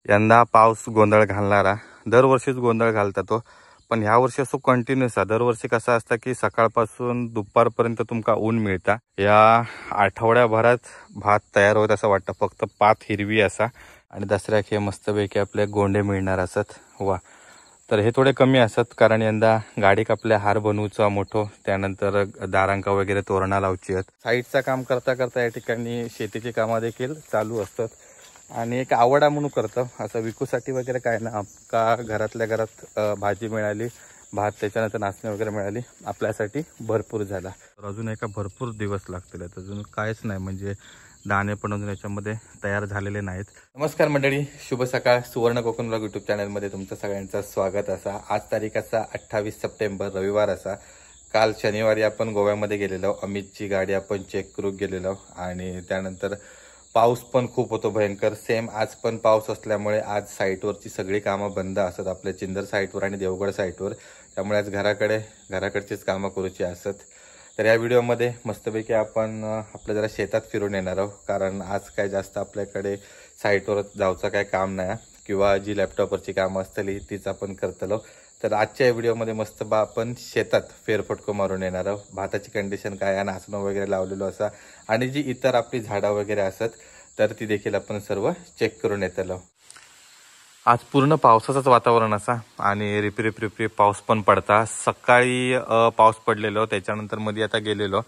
यंदा पाऊस गोंधळ घालणारा, दरवर्षीच गोंधळ घालता तो, पण ह्या वर्षी असो कंटिन्युअस आहे। दरवर्षी कसं असतं की सकाळपासून दुपारपर्यंत तुमका ऊन मिळता। या आठवड्याभरात भात तयार होत असं वाटतं, फक्त पात हिरवी असा आणि दसऱ्याक हे मस्तपैकी आपले गोंडे मिळणार असत। वा, तर हे थोडे कमी असत कारण यंदा गाडीक आपल्या हार बनवूचा मोठो, त्यानंतर दारांका वगैरे तोरणा लावची आहेत। साईडचा काम करता करता या ठिकाणी शेतीची कामं देखील चालू असतात आणि एक आवडा म्हणून करतो, असं विकूसाठी वगैरे काय ना। का घरातल्या घरात भाजी मिळाली, भात त्याच्यानंतर नाचणी वगैरे मिळाली, आपल्यासाठी भरपूर झाला। अजून एका भरपूर दिवस लागतील, अजून कायच नाही, म्हणजे दाणे पण अजून याच्यामध्ये तयार झालेले नाहीत। नमस्कार मंडळी, शुभ सकाळ। सुवर्ण कोकण ब्लॉग यूट्यूब चॅनलमध्ये तुमचं सगळ्यांचं स्वागत असा। आज तारीख असा 28 सप्टेंबर, रविवार असा। काल शनिवारी आपण गोव्यामध्ये गेलेलो, अमितची गाडी आपण चेक करू गेलेलो आणि त्यानंतर पाऊस पण खूप होतो भयंकर। सेम आज पण पाऊस असल्यामुळे आज साईटवरची सगळी कामं बंद असतात, आपल्या चिंदर साईटवर आणि देवगड साईटवर। त्यामुळे आज घराकडचीच कामं करूची असत। तर या व्हिडिओमध्ये मस्तपैकी आपण आपल्या जरा शेतात फिरून येणार आहोत, कारण आज काय जास्त आपल्याकडे साईटवर जाऊचं काय काम नाही, किंवा जी लॅपटॉपवरची कामं असतली तीच आपण करतलो। तर आजच्या व्हिडिओमध्ये मस्त आपण शेतात फेरफटको मारून येणार आहोत। भाताची कंडिशन काय आहे, नाचणं वगैरे लावलेलो असा आणि जी इतर आपली झाडं वगैरे असत तर ती देखील आपण सर्व चेक करून येतलो। आज पूर्ण पावसाचंच वातावरण असा आणि रिपरिप पाऊस पण पडता। सकाळी पाऊस पडलेलो, त्याच्यानंतर मध्ये आता गेलेलो,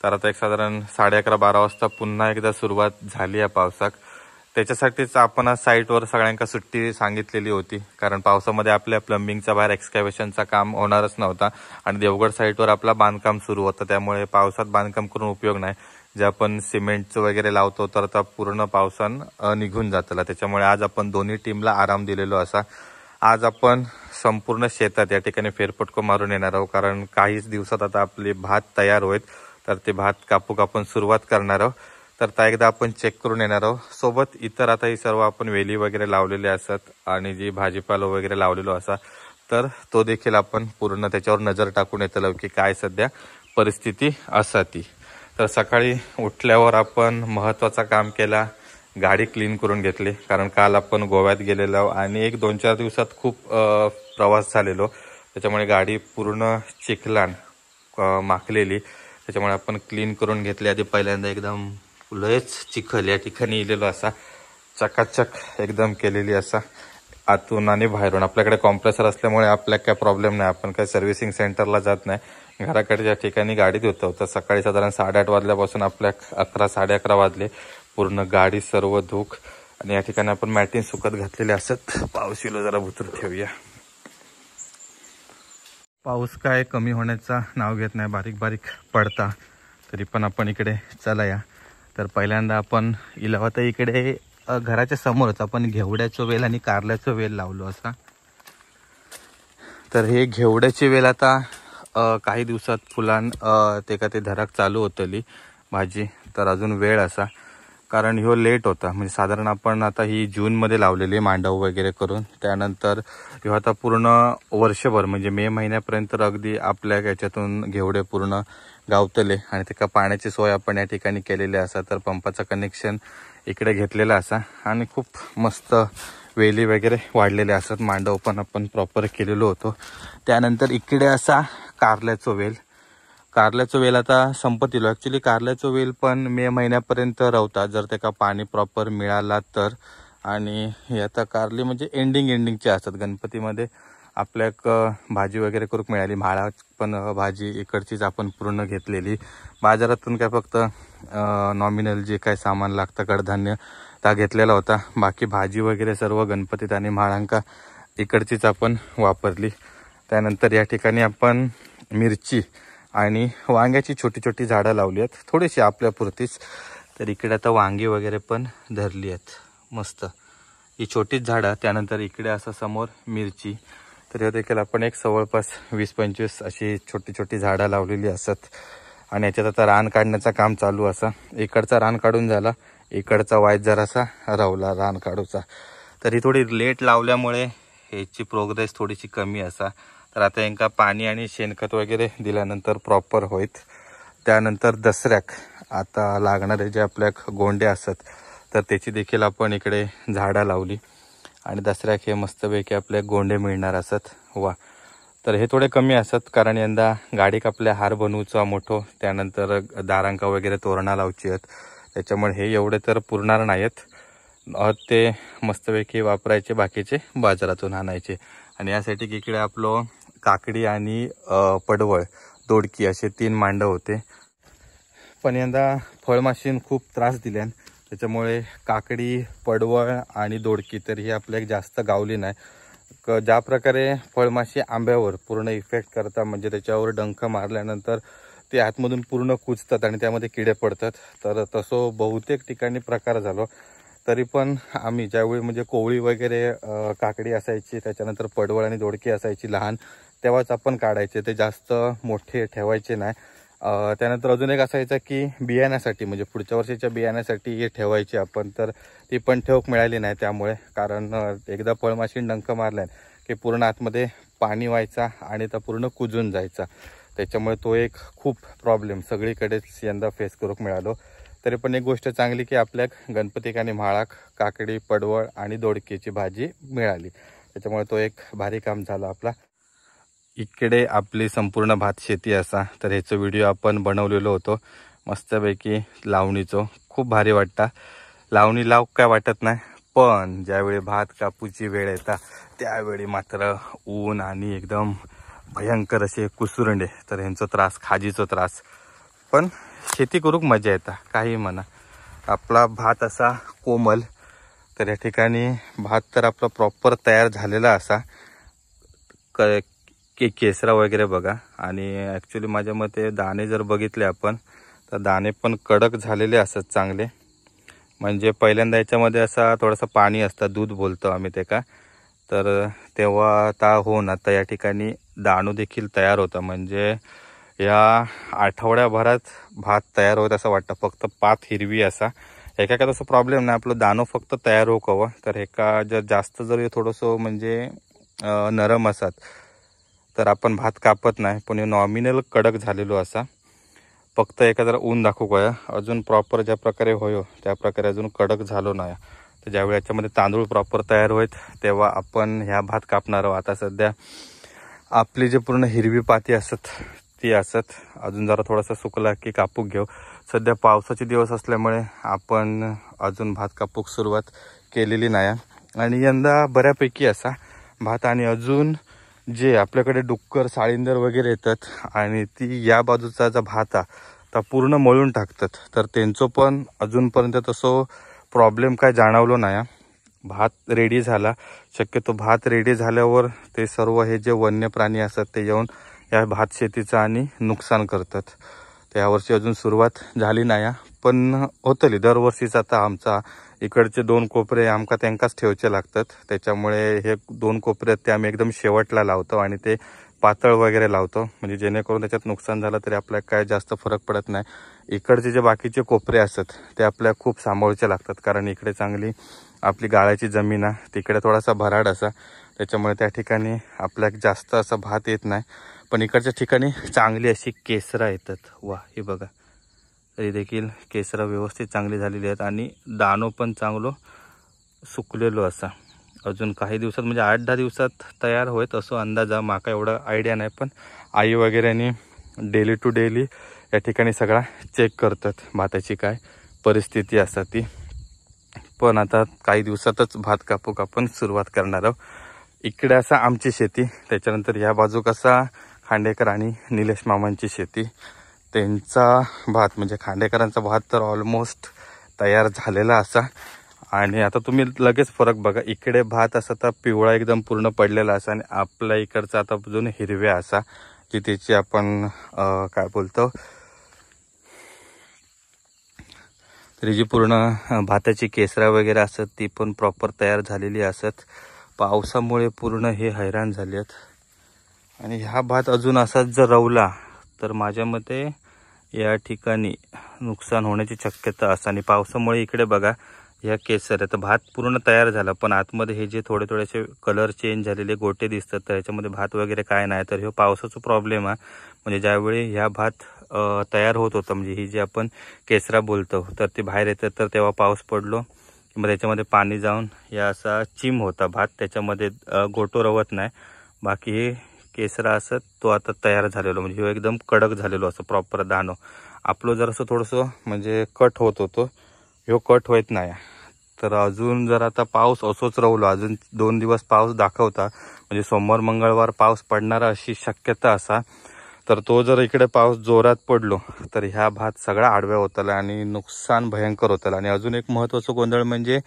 तर आता एक साधारण 11:30-12 वाजता पुन्हा एकदा सुरुवात झाली या पावसाक। त्याच्यासाठीच आपण आज साईटवर सगळ्यांका सुट्टी सांगितलेली होती, कारण पावसामध्ये आपल्या प्लंबिंगचा बाहेर एक्सकॅव्हेशनचा काम होणारच नव्हता आणि देवगड साईटवर आपला बांधकाम सुरू होतं। त्यामुळे पावसात बांधकाम करून उपयोग नाही, जे आपण सिमेंटचं वगैरे लावतो तर आता पूर्ण पावसान निघून जातला। त्याच्यामुळे आज आपण दोन्ही टीमला आराम दिलेलो असा। आज आपण संपूर्ण शेतात या ठिकाणी फेरफटको मारून येणार आहोत, कारण काहीच दिवसात आता आपले भात तयार होईल, तर ते भात कापूक आपण सुरुवात करणार आहोत। तर त्या एकदा आपण चेक करून येणार आहोत। सोबत इतर आता ही सर्व आपण वेली वगैरे लावलेले असतात आणि जी भाजीपाला वगैरे लावलेलो असा, तर तो देखील आपण पूर्ण त्याच्यावर नजर टाकून येतलो की काय सध्या परिस्थिती असा ती। तर सकाळी उठल्यावर आपण महत्त्वाचा काम केला, गाडी क्लीन करून घेतली, कारण काल आपण गोव्यात गेलेलो आणि एक 2-4 दिवसात खूप प्रवास झालेलो, त्याच्यामुळे गाडी पूर्ण चिखलान माखलेली। त्याच्यामुळे आपण क्लीन करून घेतली। आधी पहिल्यांदा एकदम लयच चिखल या ठिकाणी इलेलो असा, चकाचक एकदम केलेली असा आतून आणि बाहेरून। आपल्याकडे कॉम्प्रेसर असल्यामुळे आपल्याला काय प्रॉब्लेम नाही, आपण काय सर्व्हिसिंग सेंटरला जात नाही, घराकडच्या ठिकाणी गाडी धुतो। तर सकाळी साधारण 8:30 वाजल्यापासून आपल्या 11-11:30 वाजले, पूर्ण गाडी सर्व धूक आणि या ठिकाणी आपण मॅटिन सुकत घातलेले असत। पाऊस येलो जरा भुतूर ठेवूया। पाऊस काय कमी होण्याचा नाव घेत नाही, बारीक बारीक पडता, तरी पण आपण इकडे चला या। तर पहिल्यांदा आपण इलावता इकडे घराच्या समोरच आपण घेवड्याचं वेल आणि कारल्याचं वेल लावलो असा। तर हे घेवड्याची वेल आता काही दिवसात फुलान ते धराक चालू होतली भाजी, तर अजून वेळ असा, कारण ह्यो लेट होता। म्हणजे साधारण आपण आता ही जूनमध्ये लावलेली मांडव वगैरे करून, त्यानंतर ह्यो आता पूर्ण वर्षभर म्हणजे मे महिन्यापर्यंत अगदी आपल्या याच्यातून घेवडे पूर्ण गावतले आणि त्याका पाण्याची सोय आपण या ठिकाणी केलेली असा। तर पंपाचं कनेक्शन इकडे घेतलेलं असा आणि खूप मस्त वेली वगैरे वाढलेले असतात। मांडव पण आपण प्रॉपर केलेलो होतो। त्यानंतर इकडे असा कारल्याचं वेल आता संपत येलो। ॲक्च्युली कारल्याचं वेल पण मे महिन्यापर्यंत राहतात, जर त्याका पाणी प्रॉपर मिळाला तर। आणि हे आता कारली म्हणजे एंडिंगचे असतात। गणपतीमध्ये आपल्याक भाजी वगैरे करूक मिळाली, म्हाळा पण भाजी इकडचीच आपण पूर्ण घेतलेली। बाजारातून काय फक्त नॉमिनल जे काय सामान लागतं कडधान्य त्या घेतलेला होता, बाकी भाजी वगैरे सर्व गणपतीत आणि म्हाळांका इकडचीच आपण वापरली। त्यानंतर या ठिकाणी आपण मिरची आणि वांग्याची छोटी छोटी झाडं लावली आहेत, थोडीशी आपल्यापुरतीच। तर इकडे आता वांगी वगैरे पण धरली आहेत मस्त, ही छोटीच झाडं। त्यानंतर इकडे असं समोर मिरची, तर हे देखील आपण एक जवळपास 20-25 अशी छोटी छोटी झाडं लावलेली असत। आणि याच्यात आता रान काढण्याचं काम चालू असा। इकडचा रान काढून झाला, इकडचा वाईट जरासा रावला रान काढूचा। तर ही थोडी लेट लावल्यामुळे ह्याची प्रोग्रेस थोडीशी कमी असा। तर आता यांका पाणी आणि शेणखत वगैरे दिल्यानंतर प्रॉपर होईत। त्यानंतर दसऱ्याक आता लागणारे जे आपल्या गोंडे असतात, तर त्याची देखील आपण इकडे झाडं लावली आणि दसऱ्याक हे मस्तपैकी आपले गोंडे मिळणार असत वा. तर हे थोडे कमी असत कारण यंदा गाडीक आपल्या हार बनवूचा मोठो, त्यानंतर दारांका वगैरे तोरणा लावची आहेत, त्याच्यामुळे हे एवढे तर पुरणार नाहीत. ते मस्तपैकी वापरायचे, बाकीचे बाजारातून आणायचे. आणि यासाठी इकडे आपलं काकडी आणि पडवळ दोडकी असे 3 मांड होते. पण यंदा फळमाशीन खूप त्रास दिल्यान, त्याच्यामुळे काकडी, पडवळ आणि दोडकी तर ही आपल्याला जास्त गावली नाही. ज्या प्रकारे फळमाशी आंब्यावर पूर्ण इफेक्ट करतात, म्हणजे त्याच्यावर डंख मारल्यानंतर ते आतमधून पूर्ण कुजतात आणि त्यामध्ये किडे पडतात, तर तसं बहुतेक ठिकाणी प्रकार झालो. तरी पण आम्ही ज्यावेळी म्हणजे कोवळी वगैरे काकडी असायची, त्याच्यानंतर पडवळ आणि दोडकी असायची लहान, तेव्हाच आपण काढायचे, ते जास्त मोठे ठेवायचे नाही. त्यानंतर अजून एक असायचं की बियाण्यासाठी, म्हणजे पुढच्या वर्षीच्या बियाण्यासाठी हे ठेवायची आपण, तर ती पण ठेवक मिळाली नाही त्यामुळे. कारण एकदा फळमाशीन डंक मारल्यान की पूर्ण आतमध्ये पाणी व्हायचा आणि तो पूर्ण कुजून जायचा, त्याच्यामुळे तो एक खूप प्रॉब्लेम सगळीकडेच यंदा फेस करूक मिळालो. तरी पण एक गोष्ट चांगली की आपल्या गणपतीक आणि म्हाळाक काकडी, पडवळ आणि दोडकीची भाजी मिळाली, त्याच्यामुळे तो एक भारी काम झालं आपला. इकडे आपली संपूर्ण भात शेती असा, तर ह्याचं व्हिडिओ आपण बनवलेलो होतो मस्तपैकी लावणीचो. खूप भारी वाटता. लावणी लाव काय वाटत नाही, पण ज्यावेळी भात कापूची वेळ येता त्यावेळी मात्र ऊन आणि एकदम भयंकर असे कुसुरंडे, तर ह्यांचा त्रास, खाजीचा त्रास. पण शेती करूक मजा येता, काही म्हणा. आपला भात असा कोमल, तर या ठिकाणी भात तर आपला प्रॉपर तयार झालेला असा. केसरा वगैरे बघा. आणि ॲक्च्युली माझ्या मते दाणे जर बघितले आपण, तर दाणे पण कडक झालेले असतात चांगले. म्हणजे पहिल्यांदा याच्यामध्ये असा थोडासा पाणी असतं, दूध बोलतो आम्ही ते का, तर तेव्हा आता हो ना, तर या ठिकाणी दाणू देखील तयार होता. म्हणजे या आठवड्याभरात भात तयार होत असं वाटतं. फक्त पात हिरवी असा, एका काय तसं प्रॉब्लेम नाही, आपलं दाणं फक्त तयार हो कवा. तर एका जर जास्त जर थोडंसं म्हणजे नरम असतात तर आपण भात कापत नाही, पण नॉमिनल कडक झालेलो असा. फक्त एका जरा ऊन दाखवू का, अजून प्रॉपर ज्या प्रकारे होयो त्या प्रकारे अजून कडक झालो नाही. तर ज्यावेळी याच्यामध्ये तांदूळ प्रॉपर तयार होईल तेव्हा आपण ह्या भात कापणार आहोत. आता सध्या आपली जे पूर्ण हिरवी पाती असत ती असत, अजून जरा थोडासा सुकला की कापूक घेऊ. सध्या पावसाचे दिवस असल्यामुळे आपण अजून भात कापूक सुरुवात केलेली नाही. आणि यंदा बऱ्यापैकी असा भात, आणि अजून जे आपल्याकडे डुक्कर, साळींदर वगैरे येतात आणि ती या बाजूचा जो भात तर पूर्ण मळून टाकतात, तर त्यांचं पण अजूनपर्यंत तसं प्रॉब्लेम काय जाणवलो नाही. भात रेडी झाला. शक्यतो भात रेडी झाल्यावर ते सर्व हे जे वन्य प्राणी असतात ते येऊन या भात शेतीचं आणि नुकसान करतात. त्यावर्षी अजून सुरुवात झाली नाही, पण होतली दरवर्षीच. आता आमचा इकडचे 2 कोपरे आमका त्यांकाच ठेवचे लागतात, त्याच्यामुळे हे 2 कोपरे ते आम्ही एकदम शेवटला लावतो आणि ते पातळ वगैरे लावतो, म्हणजे जेणेकरून त्याच्यात नुकसान झालं तरी आपल्याला काय जास्त फरक पडत नाही. इकडचे जे बाकीचे कोपरे असतात ते आपल्याला खूप सांभाळचे लागतात, कारण इकडे चांगली आपली गाळाची जमीन आहे, तिकडे थोडासा भराड असा, त्याच्यामुळे त्या ठिकाणी आपल्याला जास्त असा भात येत नाही. पण इकडच्या ठिकाणी चांगली अशी केसरा येतात. वा, हे बघा, तरी देखील केसरा व्यवस्थित चांगली झालेली आहेत आणि दाणो पण चांगलो सुकलेलो असा. अजून काही दिवसात म्हणजे 8-10 दिवसात तयार होत असं अंदाजा, माका एवढा आयडिया नाही, पण आई वगैरेनी डेली टू डेली या ठिकाणी सगळा चेक करतात भाताची काय परिस्थिती असतात ती. पण आता काही दिवसातच भात कापूक आपण सुरुवात करणार आहोत. इकडे असा आमची शेती, त्याच्यानंतर या बाजू कसा खांडेकर आणि निलेश मामांची शेती. त्यांचा भात म्हणजे खांडेकरांचा भात तर ऑलमोस्ट तयार झालेला असा. आणि आता तुम्ही लगेच फरक बघा, इकडे भात असा तर पिवळा एकदम पूर्ण पडलेला असा, आणि आपल्या इकडचा आता अजून हिरव्या असा, की त्याची आपण काय बोलतो, तरी जी पूर्ण भाताची केसरा वगैरे असत ती पण प्रॉपर तयार झालेली असत. पावसामुळे पूर्ण हे हैराण झाले आहेत. आणि हा भात अजून असाच जर रवला तर माझ्या मते या ठिकाणी नुकसान होण्याची शक्यता असते. आणि पावसामुळे इकडे बघा ह्या केसर तर भात पूर्ण तयार झाला, पण आतमध्ये हे जे थोडे थोडेसे कलर चेंज झालेले गोटे दिसतात, तर ह्याच्यामध्ये भात वगैरे काय नाही. तर हे पावसाचा प्रॉब्लेम आहे. म्हणजे ज्यावेळी ह्या भात तयार होत होता, म्हणजे ही जी आपण केसरा बोलतो, तर ती बाहेर येतात, तर तेव्हा पाऊस पडलो मग त्याच्यामध्ये पाणी जाऊन या असा चिम होता भात, त्याच्यामध्ये गोटो रवत नाही. बाकी हे केसरा असत तो आता तयार झालेलो, म्हणजे एकदम कडक झालेलो असं प्रॉपर दाणो. आपलं जरासं थोडंसं म्हणजे कट होत होतो, ह्यो कट होत नाही. तर अजून जर आता पाऊस असोच राहिलो, अजून 2 दिवस पाऊस दाखवता, म्हणजे सोमवार मंगळवार पाऊस पडणार अशी शक्यता असा. तर तो जर इकडे पाऊस जोरात पडलो तर ह्या भात सगळा आडव्या होताला आणि नुकसान भयंकर होताला. आणि अजून एक महत्त्वाचं गोंधळ म्हणजे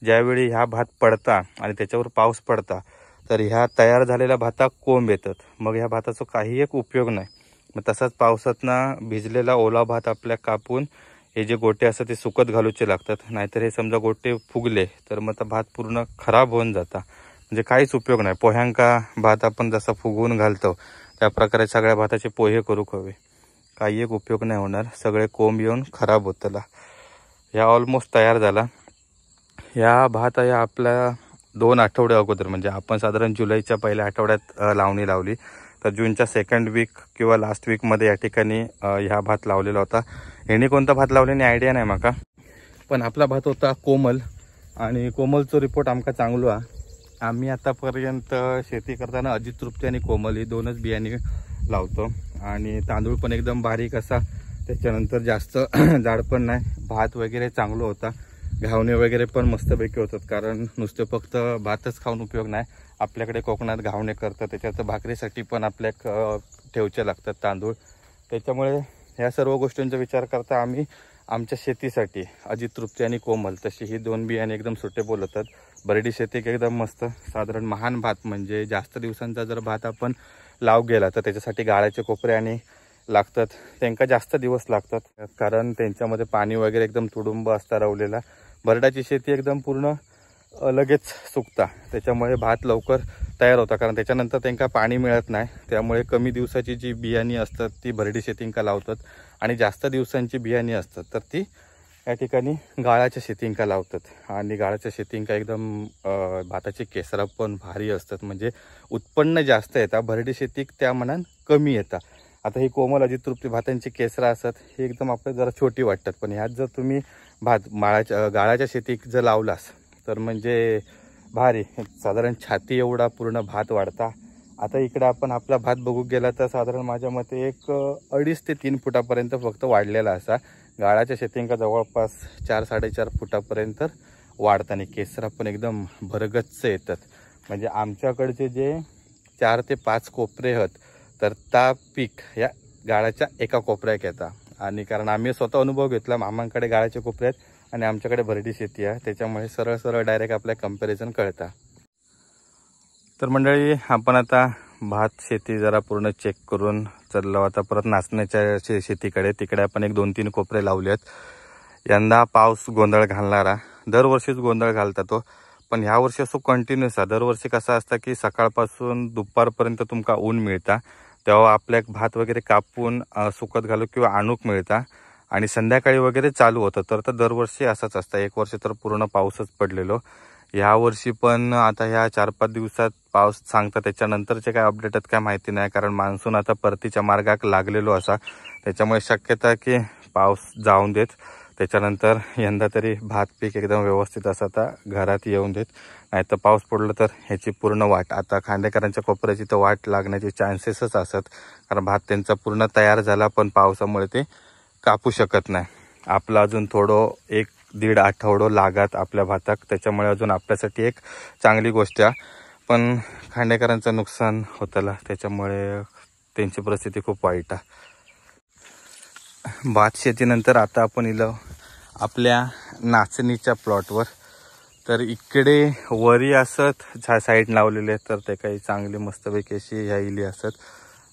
ज्यावेळी ह्या भात पडता आणि त्याच्यावर पाऊस पडता तर ह्या तयार झालेल्या भाता कोंब येतात, मग ह्या भाताचा काही एक उपयोग नाही. मग तसाच पावसातनं भिजलेला ओला भात आपल्या कापून हे जे गोटे असतात ते सुकत घालूचे लागतात. नाहीतर हे समजा गोटे फुगले तर मग भात पूर्ण खराब होऊन जाता, म्हणजे काहीच उपयोग नाही. पोह्यांका भात आपण जसा फुगवून घालतो त्या प्रकारे सगळ्या भाताचे पोहे करू हवे, काही एक उपयोग नाही होणार, सगळे कोंब येऊन खराब होतला. ह्या ऑलमोस्ट तयार झाला. ह्या भात या आपल्या 2 आठवडे अगोदर, म्हणजे आपण साधारण जुलैच्या पहिल्या आठवड्यात लावणी लावली, तर जूनच्या सेकंड वीक किंवा लास्ट वीकमध्ये या ठिकाणी ह्या भात लावलेला होता. ह्याने कोणता भात लावल्याने आयडिया नाही माका, पण आपला भात होता कोमल, आणि कोमलचा रिपोर्ट आमका चांगलो आहे. आम्ही आतापर्यंत शेती करताना अजित तृप्ती आणि कोमल ही 2च बियाणे लावतो. आणि तांदूळ पण एकदम बारीक असा, त्याच्यानंतर जास्त जाड पण नाही. भात वगैरे चांगलं होता, घावणे वगैरे पण मस्तपैकी होतात. कारण नुसते फक्त भातच खाऊन उपयोग नाही, आपल्याकडे कोकणात घावणे करतात, त्याच्यात भाकरीसाठी पण आपल्या ठेवचे लागतात तांदूळ. त्याच्यामुळे ह्या सर्व गोष्टींचा विचार करता आम्ही आमच्या शेतीसाठी अजित तृप्ती आणि कोमल तशी ही 2 बियाणे एकदम सुटेबल होतात. बरडी शेती एकदम मस्त. साधारण महान भात म्हणजे जास्त दिवसांचा जर भात आपण लाव गेला तर त्याच्यासाठी गाळ्याचे कोपरे आणि लागतात, त्यांना जास्त दिवस लागतात, कारण त्यांच्यामध्ये पाणी वगैरे एकदम तुडुंब असता रवलेला. बरडाची शेती एकदम पूर्ण लगेच सुकता, त्याच्यामुळे भात लवकर तयार होता, कारण त्याच्यानंतर त्यांना पाणी मिळत नाही. त्यामुळे कमी दिवसाची जी बियाणी असतात ती बरडी शेतींका लावतात, आणि जास्त दिवसांची बियाणी असतात तर ती या ठिकाणी गाळाच्या शेतींका लावतात. आणि गाळाच्या शेतींका एकदम भाताची केसरा पण भारी असतात, म्हणजे उत्पन्न जास्त येतात. भरडी शेती त्या मनात कमी येतात. आता ही कोमल अजित तृप्ती भातांची केसरा असतात, हे एकदम आपल्याला जरा छोटी वाटतात, पण ह्यात जर तुम्ही भात गाळाच्या शेतीत जर लावलास तर म्हणजे भारी, साधारण छाती एवढा पूर्ण भात वाढता. आता इकडे आपण आपला भात बघू गेला तर साधारण माझ्या मते एक 2.5 ते 3 फुटापर्यंत फक्त वाढलेला असा. गाळाच्या शेतींका जवळपास 4-4.5 फुटापर्यंत वाढतात, आणि केसरा पण एकदम भरगच्च येतात. म्हणजे आमच्याकडचे जे 4 ते 5 कोपरे आहेत तर त्या पीक या गाळाच्या एका कोपऱ्यात येतात. आणि कारण आम्ही स्वतः अनुभव घेतला, मामांकडे गाळाचे कोपरे आहेत आणि आमच्याकडे भरडी शेती आहे, त्याच्यामुळे सरळ सरळ डायरेक्ट आपल्या कंपॅरिझन कळतं. तर मंडळी, आपण आता भात शेती जरा पूर्ण चेक करून चाललो. आता परत नाचण्याच्या शेतीकडे, तिकडे आपण एक 2-3 कोपरे लावले आहेत. यंदा पाऊस गोंधळ घालणारा, दरवर्षीच गोंधळ घालता तो, पण ह्या वर्षी असं कंटिन्युअस आहे. दरवर्षी कसं असतं की सकाळपासून दुपारपर्यंत तुमका ऊन मिळता, तेव्हा आपल्या भात वगैरे कापून सुकत घालू किंवा आणूक मिळता, आणि संध्याकाळी वगैरे चालू होतं. तर दरवर्षी असंच असतं. एक वर्ष तर पूर्ण पाऊसच पडलेलो. ह्या वर्षी पण आता ह्या 4-5 दिवसात पाऊस सांगता, त्याच्यानंतरचे काय अपडेट आहेत काय माहिती नाही, कारण मान्सून आता परतीच्या मार्गाक लागलेलो असा, त्याच्यामुळे शक्यता की पाऊस जाऊन देत. त्याच्यानंतर यंदा तरी भात पीक एकदम व्यवस्थित असं आता घरात येऊन देत, नाही तर पाऊस पडलं तर ह्याची पूर्ण वाट, आता खांडेकरांच्या कोपऱ्याची तर वाट लागण्याचे चान्सेसच असतात, कारण भात त्यांचा पूर्ण तयार झाला पण पावसामुळे ते कापू शकत नाही. आपला अजून थोडं 1-1.5 आठवडं लागत आपल्या भाताक, त्याच्यामुळे अजून आपल्यासाठी एक चांगली गोष्ट आहे. पण खांडेकरांचं नुकसान होतला, त्याच्यामुळे त्यांची परिस्थिती खूप वाईट आहे. भात शेतीनंतर आता आपण इलो आपल्या नाचणीच्या प्लॉटवर. तर इकडे वरी असत साईड लावलेले, तर ते काही चांगली मस्तपैकी अशी ह्या इली असत.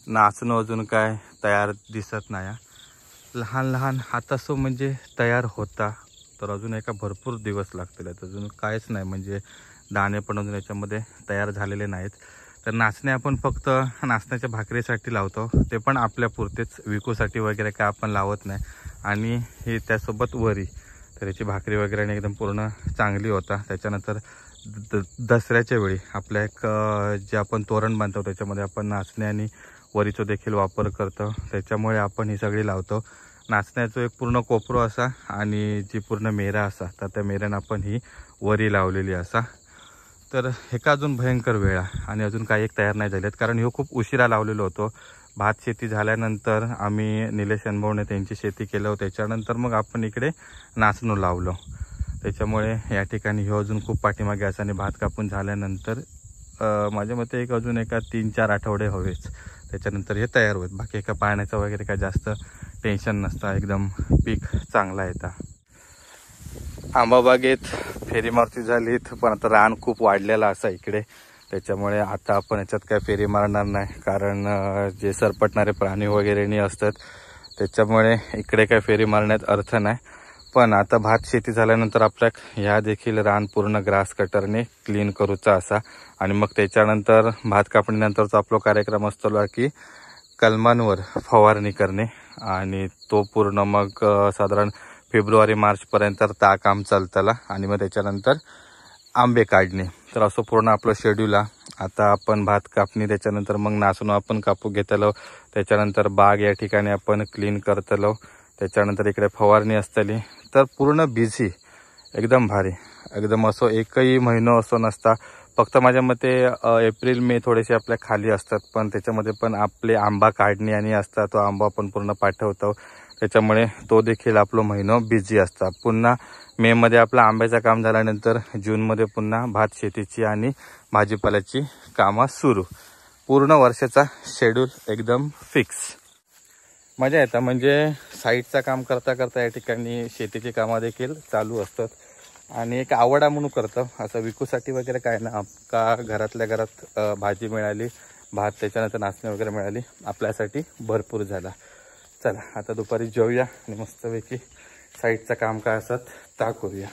नाचणं अजून काय तयार दिसत नाही, लहान लहान हातासो म्हणजे तयार होता, तर अजून एका भरपूर दिवस लागतील. अजून काहीच नाही, म्हणजे दाणे पण अजून याच्यामध्ये तयार झालेले नाहीत. तर नाचणे आपण फक्त नाचण्याच्या भाकरीसाठी लावतो, ते पण आपल्या पुरतेच, विकूसाठी वगैरे काय आपण लावत नाही. आणि हे त्यासोबत वरी, तर याची भाकरी वगैरे एकदम पूर्ण चांगली होता. त्याच्यानंतर दसऱ्याच्या वेळी आपल्या एक जे आपण तोरण बांधतो त्याच्यामध्ये आपण नाचणे आणि वरीचा देखील वापर करतो, त्याच्यामुळे आपण ही सगळी लावतो. नाचण्याचं एक पूर्ण कोपरो असा आणि जी पूर्ण मेरा असा तर त्या मेऱ्यानं आपण ही वरी लावलेली असा. तर हेका अजून भयंकर वेळा आणि अजून काही एक तयार नाही झालेत, कारण ह्यो खूप उशिरा लावलेलो होतो. भात शेती झाल्यानंतर आम्ही निलेश अनभवने त्यांची शेती केलं, त्याच्यानंतर मग आपण इकडे नाचणं लावलं. त्याच्यामुळे या ठिकाणी ह्यो अजून खूप पाठीमागे असा आणि भात कापून झाल्यानंतर माझ्या मते एक अजून एका 3-4 आठवडे हवेच, त्याच्यानंतर हे तयार होत. बाकी एका पाण्याचं वगैरे काय जास्त टेन्शन नसतं, एकदम पीक चांगला येतं. आंबाबागेत फेरी मारती झालीत, पण आता रान खूप वाढलेला असा इकडे, त्याच्यामुळे आता आपण याच्यात काय फेरी मारणार नाही, कारण जे सरपटणारे प्राणी वगैरे नाही असतात, त्याच्यामुळे इकडे काय फेरी मारण्यात अर्थ नाही. पण आता भात शेती झाल्यानंतर आपल्या ह्या देखील रान पूर्ण ग्रास कटरने क्लीन करूचा असा आणि मग त्याच्यानंतर भात कापणीनंतरचा आपला कार्यक्रम असतो की कलमांवर फवारणी करणे आणि तो पूर्ण मग साधारण फेब्रुवारी-मार्चपर्यंत ता काम चालतला आणि मग त्याच्यानंतर आंबे काढणे. तर असं पूर्ण आपलं शेड्यूल आहे. आता आपण भात कापणी, त्याच्यानंतर मग नाचणं आपण कापू घेतलो, त्याच्यानंतर बाग या ठिकाणी आपण क्लीन करतलो, त्याच्यानंतर इकडे फवारणी असतली. तर पूर्ण बिझी, एकदम भारी, एकदम असं एकही महिना असं नसता. फक्त माझ्या मते एप्रिल-मे थोडेसे आपल्या खाली असतात, पण त्याच्यामध्ये पण आपले आंबा काढणे आणि असता तो आंबा आपण पूर्ण पाठवतो, त्याच्यामुळे तो देखील आपलं महिना बिझी असता. पुन्हा मेमध्ये आपलं आंब्याचं काम झाल्यानंतर जूनमध्ये पुन्हा भात शेतीची आणि भाजीपाल्याची कामं सुरू. पूर्ण वर्षाचा शेड्यूल एकदम फिक्स. मजा येतं, म्हणजे साईडचं काम करता करता या ठिकाणी शेतीची कामं देखील चालू असतात आणि एक आवडा म्हणून करतं. असं विकूसाठी वगैरे काय ना, का घरातल्या घरात भाजी मिळाली, भात त्याच्यानंतर नाचणी वगैरे मिळाली, आपल्यासाठी भरपूर झाला. चला आता दुपारी जेवूया आणि मस्तपैकी साईडचं काम काय असतात ता करूया.